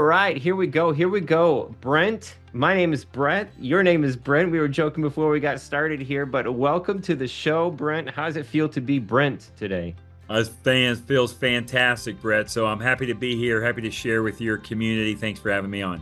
All right, here we go. Here we go. Brent, my name is Brent. Your name is Brent. We were joking before we got started here, but welcome to the show, Brent. How does it feel to be Brent today? Us fans feels fantastic, Brett. So I'm happy to be here, happy to share with your community. Thanks for having me on.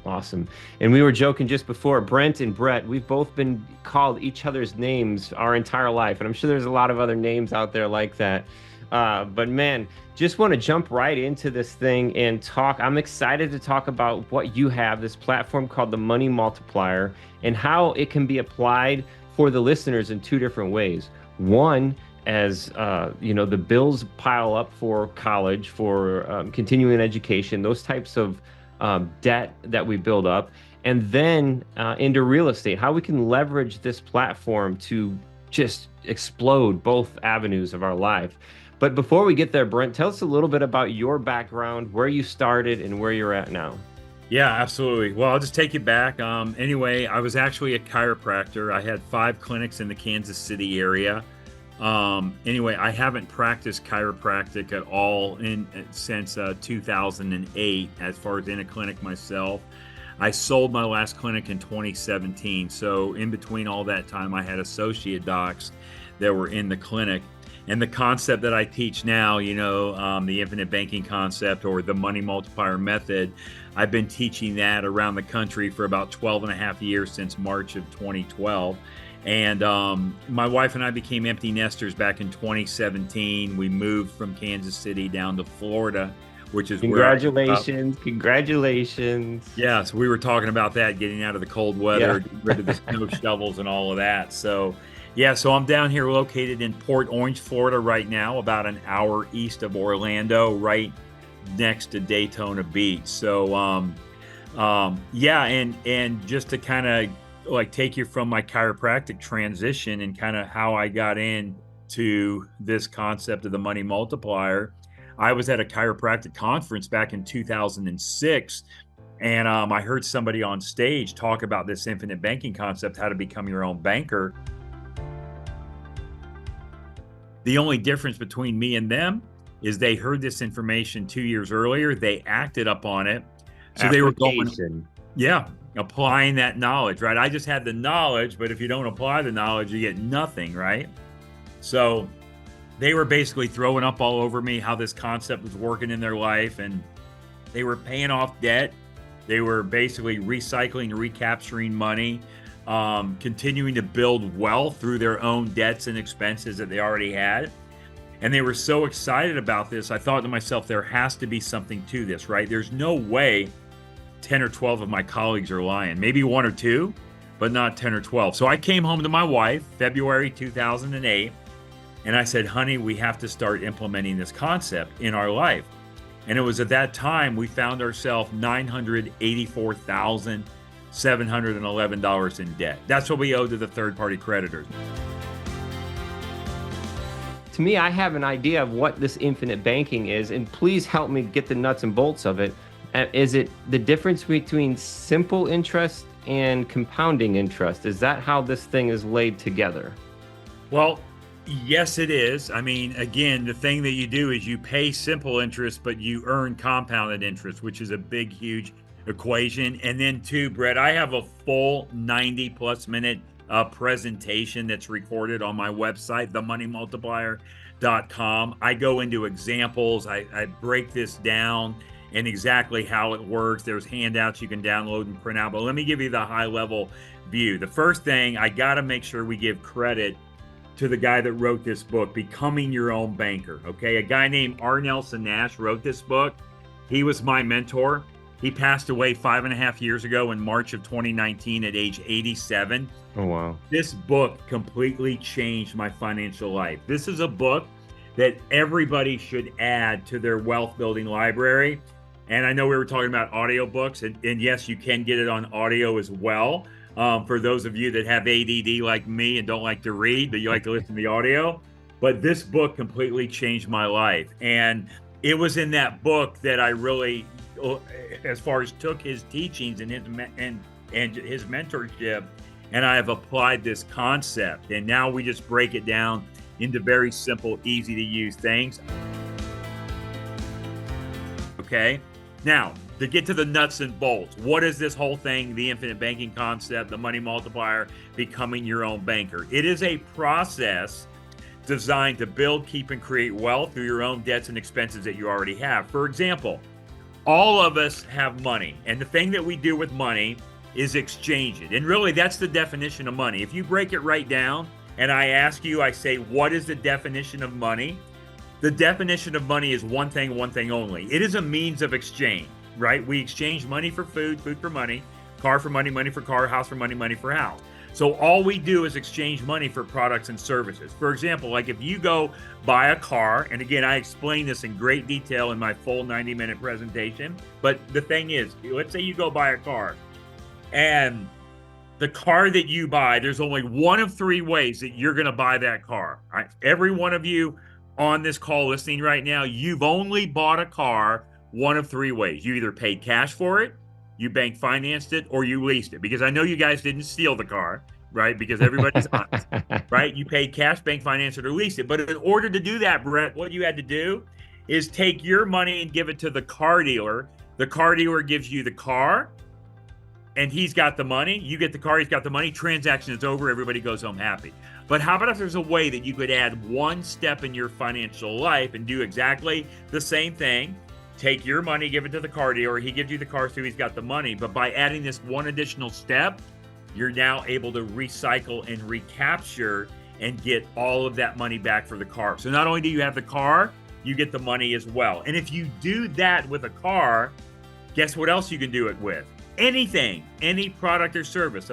Awesome. And we were joking just before, Brent and Brett, we've both been called each other's names our entire life. And I'm sure there's a lot of other names out there like that. But man, just want to jump right into this thing and talk. I'm excited to talk about what you have, this platform called the Money Multiplier, and how it can be applied for the listeners in two different ways. One, as the bills pile up for college, for continuing education, those types of debt that we build up, and then into real estate, how we can leverage this platform to just explode both avenues of our life. But before we get there, Brent, tell us a little bit about your background, where you started and where you're at now. Yeah, absolutely. Well, I'll just take you back. Anyway, I was actually a chiropractor. I had 5 clinics in the Kansas City area. Anyway, I haven't practiced chiropractic at all since 2008, as far as in a clinic myself. I sold my last clinic in 2017. So in between all that time, I had associate docs that were in the clinic. And the concept that I teach now, the infinite banking concept or the money multiplier method, I've been teaching that around the country for about 12 and a half years since March of 2012. And my wife and I became empty nesters back in 2017. We moved from Kansas City down to Florida, which is Congratulations. Congratulations. Yeah, so we were talking about that, getting out of the cold weather, getting rid of the snow shovels and all of that. So yeah, so I'm down here located in Port Orange, Florida right now, about an hour east of Orlando, right next to Daytona Beach. So yeah, and just to kind of like take you from my chiropractic transition and kind of how I got into this concept of the money multiplier. I was at a chiropractic conference back in 2006, and I heard somebody on stage talk about this infinite banking concept, how to become your own banker. The only difference between me and them is they heard this information 2 years earlier. They acted upon it. So they were going, yeah, applying that knowledge, right? I just had the knowledge, but if you don't apply the knowledge, you get nothing, right? So they were basically throwing up all over me how this concept was working in their life, and they were paying off debt. They were basically recycling, recapturing money, continuing to build wealth through their own debts and expenses that they already had. And they were so excited about this. I thought to myself, there has to be something to this, right? There's no way 10 or 12 of my colleagues are lying. Maybe 1 or 2, but not 10 or 12. So I came home to my wife, February 2008, and I said, honey, we have to start implementing this concept in our life. And it was at that time we found ourselves $984,711 in debt. That's what we owed to the third-party creditors. To me, I have an idea of what this infinite banking is, and please help me get the nuts and bolts of it. Is it the difference between simple interest and compounding interest? Is that how this thing is laid together? Well, yes, it is. I mean, again, the thing that you do is you pay simple interest, but you earn compounded interest, which is a big, huge equation. And then too, Brett, I have a full 90+ minute presentation that's recorded on my website, themoneymultiplier.com. I go into examples. I break this down and exactly how it works. There's handouts you can download and print out, but let me give you the high level view. The first thing, I got to make sure we give credit to the guy that wrote this book, Becoming Your Own Banker. Okay, a guy named R. Nelson Nash wrote this book. He was my mentor. He passed away 5.5 years ago in March of 2019 at age 87. Oh, wow. This book completely changed my financial life. This is a book that everybody should add to their wealth building library. And I know we were talking about audiobooks, and yes, you can get it on audio as well. For those of you that have ADD like me and don't like to read, but you like to listen to the audio. But this book completely changed my life. And it was in that book that I really, as far as took his teachings and his mentorship, and I have applied this concept. And now we just break it down into very simple, easy to use things. Okay. Now, to get to the nuts and bolts. What is this whole thing, the infinite banking concept, the money multiplier, becoming your own banker? It is a process designed to build, keep, and create wealth through your own debts and expenses that you already have. For example, all of us have money, and the thing that we do with money is exchange it. And really, that's the definition of money. If you break it right down, and I ask you, I say, what is the definition of money? The definition of money is one thing only. It is a means of exchange, right? We exchange money for food, food for money, car for money, money for car, house for money, money for house. So all we do is exchange money for products and services. For example, like if you go buy a car, and again, I explain this in great detail in my full 90-minute presentation, but the thing is, let's say you go buy a car, and the car that you buy, there's only one of three ways that you're gonna buy that car. Right? Every one of you on this call listening right now, you've only bought a car one of three ways. You either paid cash for it, you bank financed it, or you leased it. Because I know you guys didn't steal the car, right? Because everybody's honest, right? You paid cash, bank financed it, or leased it. But in order to do that, Brent, what you had to do is take your money and give it to the car dealer. The car dealer gives you the car, and he's got the money. You get the car, he's got the money. Transaction is over. Everybody goes home happy. But how about if there's a way that you could add one step in your financial life and do exactly the same thing? Take your money, give it to the car dealer. He gives you the car, so he's got the money. But by adding this one additional step, you're now able to recycle and recapture and get all of that money back for the car. So not only do you have the car, you get the money as well. And if you do that with a car, guess what else you can do it with? Anything, any product or service.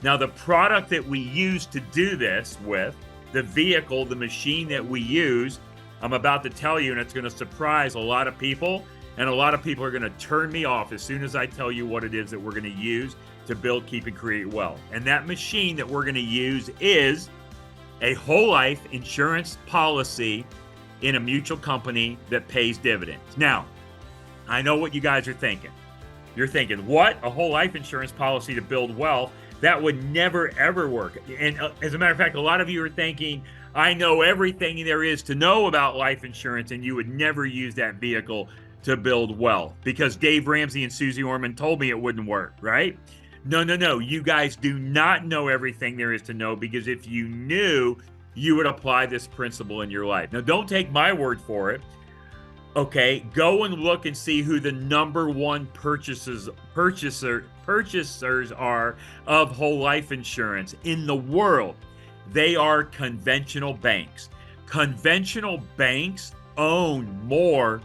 Now, the product that we use to do this with, the vehicle, the machine that we use, I'm about to tell you, and it's going to surprise a lot of people, and a lot of people are going to turn me off as soon as I tell you what it is that we're going to use to build, keep, and create wealth. And that machine that we're going to use is a whole life insurance policy in a mutual company that pays dividends. Now, I know what you guys are thinking. You're thinking, what? A whole life insurance policy to build wealth? That would never, ever work. And as a matter of fact, a lot of you are thinking, I know everything there is to know about life insurance, and you would never use that vehicle to build wealth because Dave Ramsey and Susie Orman told me it wouldn't work, right? No. You guys do not know everything there is to know, because if you knew, you would apply this principle in your life. Now, don't take my word for it. Okay, go and look and see who the number one purchasers are of whole life insurance in the world. They are conventional banks. Conventional banks own more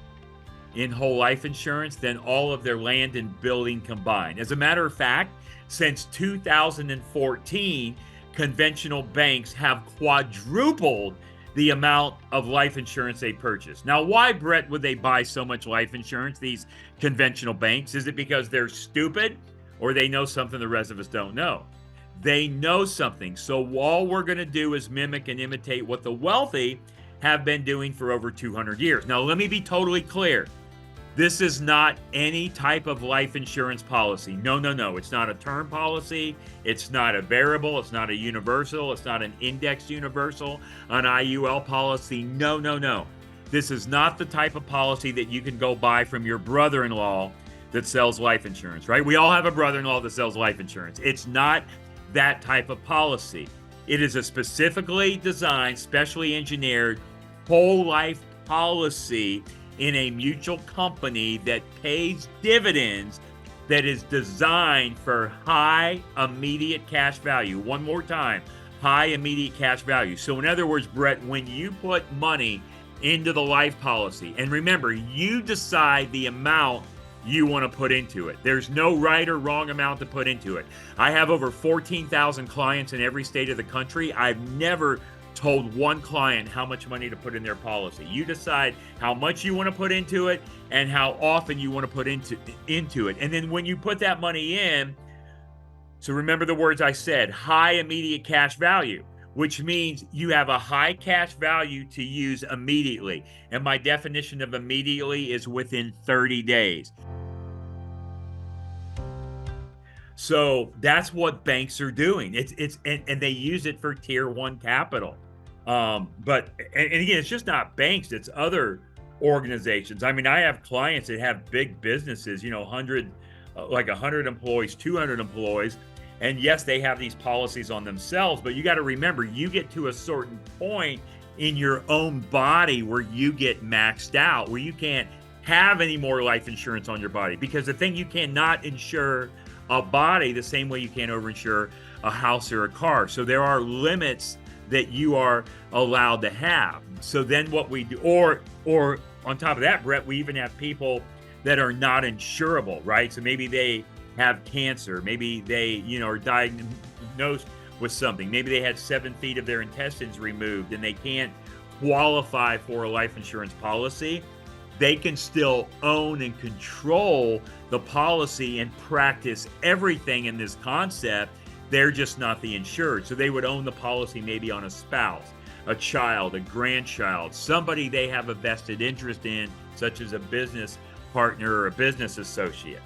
in whole life insurance than all of their land and building combined. As a matter of fact, since 2014, conventional banks have quadrupled the amount of life insurance they purchase. Now, why, Brett, would they buy so much life insurance, these conventional banks? Is it because they're stupid, or they know something the rest of us don't know? They know something. So all we're going to do is mimic and imitate what the wealthy have been doing for over 200 years. Now, let me be totally clear. This is not any type of life insurance policy. No. It's not a term policy. It's not a variable. It's not a universal. It's not an indexed universal, an IUL policy. No. This is not the type of policy that you can go buy from your brother-in-law that sells life insurance, right? We all have a brother-in-law that sells life insurance. It's not that type of policy. It is a specifically designed, specially engineered whole life policy in a mutual company that pays dividends, that is designed for high immediate cash value. One more time, high immediate cash value. So in other words, Brett, when you put money into the life policy, and remember, you decide the amount you want to put into it. There's no right or wrong amount to put into it. I have over 14,000 clients in every state of the country. I've never told one client how much money to put in their policy. You decide how much you want to put into it and how often you want to put into it. And then when you put that money in, so remember the words I said, high immediate cash value, which means you have a high cash value to use immediately. And my definition of immediately is within 30 days. So that's what banks are doing. And they use it for tier one capital. But again, it's just not banks. It's other organizations. I mean, I have clients that have big businesses, you know, 100, like 100 employees, 200 employees. And yes, they have these policies on themselves, but you got to remember, you get to a certain point in your own body where you get maxed out, where you can't have any more life insurance on your body. Because the thing, you cannot insure a body the same way you can't overinsure a house or a car. So there are limits that you are allowed to have. So then what we do, or on top of that, Brett, we even have people that are not insurable, right? So maybe they have cancer, maybe they, you know, are diagnosed with something, maybe they had 7 feet of their intestines removed and they can't qualify for a life insurance policy. They can still own and control the policy and practice everything in this concept. They're just not the insured. So they would own the policy maybe on a spouse, a child, a grandchild, somebody they have a vested interest in, such as a business partner or a business associate.